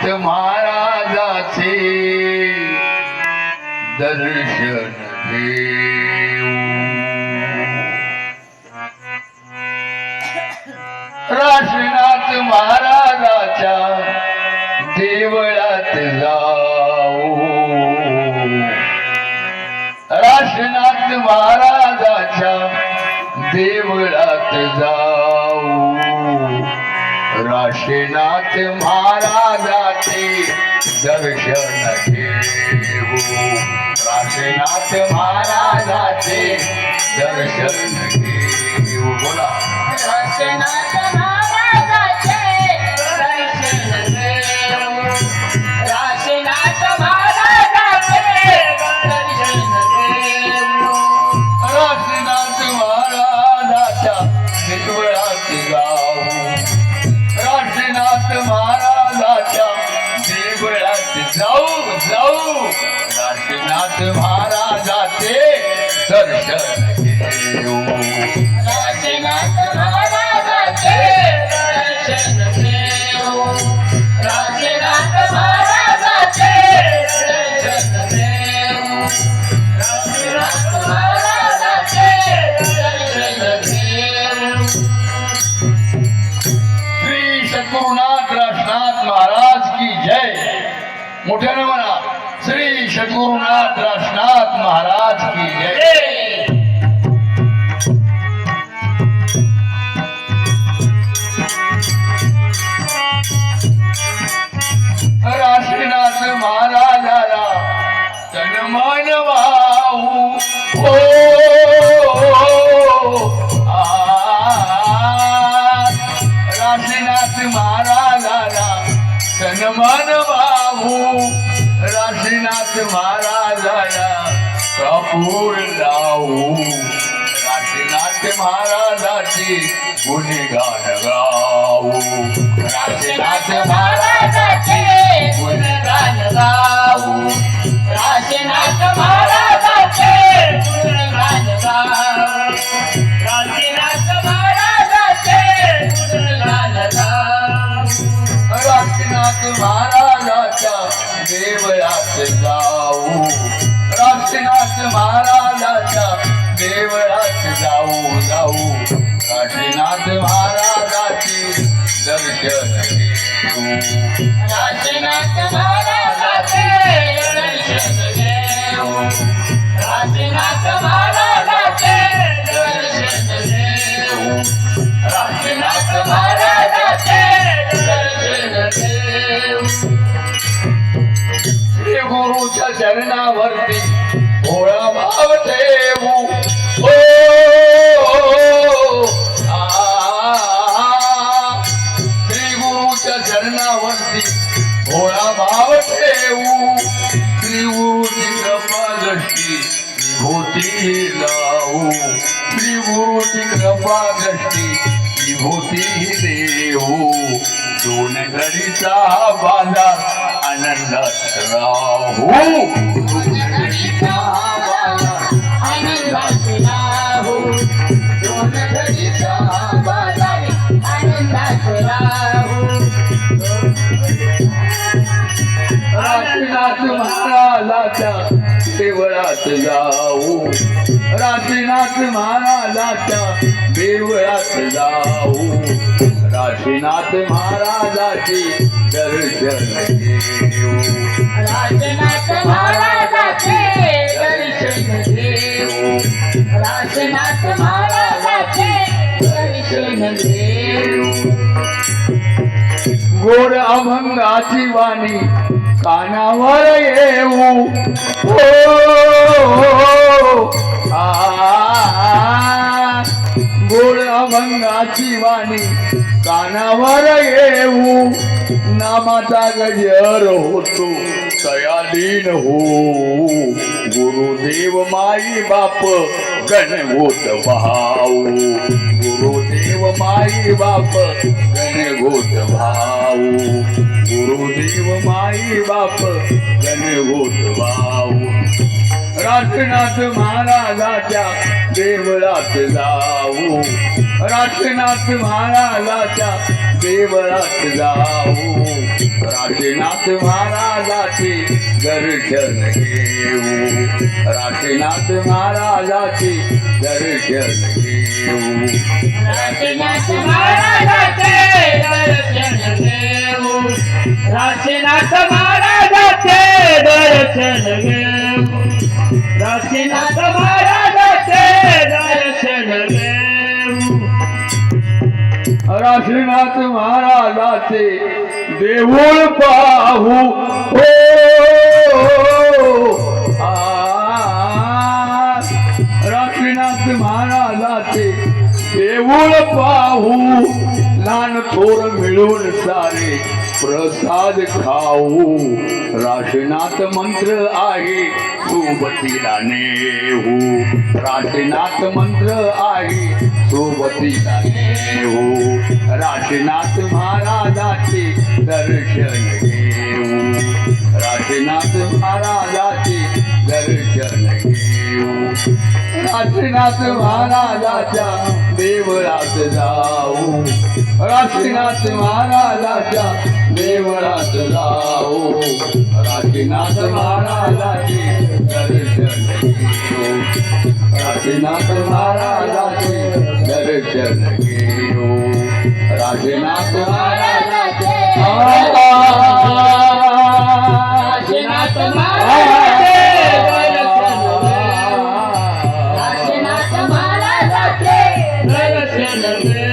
महाराजाचे दर्शन घेऊ राशीनाथ महाराजाच्या देवळात जाऊ राशीनाथ महाराजाच्या देवळात जाऊ राशीनाथ महाराजाचे दर्शन घेऊ राशीनाथ महाराजाचे दर्शन घेऊ बोला राशीनाथ महाराजाचे दर्शन घेऊ राशीनाथ महाराजाचे दर्शन घेऊ राशीनाथ महाराजाच्या देवळात जाऊ राशीनाथ महाराजाच्या देवळात जाऊ राशीनाथ महाराजाचे दर्शन घेऊ राशीनाथ महाराजाचे दर्शन घेऊ राशीनाथ महाराजाचे दर्शन घेऊ राशीनाथ महाराजाचे दर्शन घेऊ श्री सद्गुरुनाथ राशनाथ महाराज की जय मोठ्याने म्हणा श्री सद्गुरुनाथ राशनाथ महाराज की जय राशीनाथ महाराजाला तनमन वाहू हो राशीनाथ महाराजाला तनमन वाहू राशीनाथ महाराजाला कपूर लावू राशीनाथ महाराजाची गुणगान गाऊ राशीनाथ महाराजाचे गुणगान गाऊ राशीनाथ महाराजाचे गुणगान गाऊ राशीनाथ महाराजाचे गुणगान गाऊ राशीनाथ महाराजाच्या देवळात जाऊ राशीनाथ महाराजाच्या देवळात जाऊ राशीनाथ महाराजाचे दर्शन घेऊ राशीनाथ महाराजाचे दर्शन घेऊ राशीनाथ महाराजाचे दर्शन घेऊ राशीनाथ महाराजाचे दर्शन घेऊ श्री गुरुच्या चरणावरती भोळा भाव ठेवू ओ श्री गुरुच्या चरणावरती भोळा भाव ठेवू श्री गुरुची कृपा दृष्टी विभूती लावू श्री गुरुची कृपा दृष्टी विभूती देऊ दोन घडीचा बाजार आनंदात राहू दोन घडीचा बाजार आनंदात राहू दोन घडीचा बाजार आनंदात राहू राशीनाथ महाराजाच्या देवळात जाऊ राशीनाथ महाराजाच्या देवळात जाऊ राशीनाथ महाराजाचे दर्शन घेऊ राशीनाथ महाराजाचे दर्शन घेऊ राशीनाथ महाराजाचे दर्शन घेऊ गोड अभंगाची वाणी कानावर येऊ ओ गोड अभंगाची वाणी कानावर येऊ नामाचा गजर होतो तयालीन हो गुरुदेव माई बाप गणगोत भाऊ गुरुदेव माई बाप गणगोत भाऊ गुरुदेव माई बाप गणगोत भाऊ राजनाथ महाराजाच्या देवळात जाऊ राशीनाथ महाराजाच्या देवळात जाऊ राशीनाथ महाराजाचे दर्शन घेऊ राशीनाथ महाराजाचे दर्शन घेऊ राशीनाथ महाराजाचे दर्शन घेऊ राशीनाथ महाराजाचे दर्शन घेऊ राशीनाथ महाराजाचे दर्शन घेऊ राशीनाथ महाराजाचे देऊळ पाहू हो राशीनाथ महाराजाचे देऊळ पाहू लहान थोर मिळून सारे प्रसाद खाऊ राशीनाथ मंत्र आहे सोबतीला नेऊ राशीनाथ मंत्र आहे सोबतीला नेऊ राशीनाथ महाराजाचे दर्शन घेऊ राशीनाथ महाराजाचे दर्शन घेऊ राशीनाथ महाराजाच्या देवळात जाऊ राशीनाथ महाराजाच्या देवळात जाऊ राशीनाथ महाराजाचे दर्शन घेऊ राशीनाथ महाराजाचे दर्शन घेऊ राशीनाथ महाराजाचे राशीनाथ महाराजाचे राशीनाथ महाराजाचे दर्शन घेऊ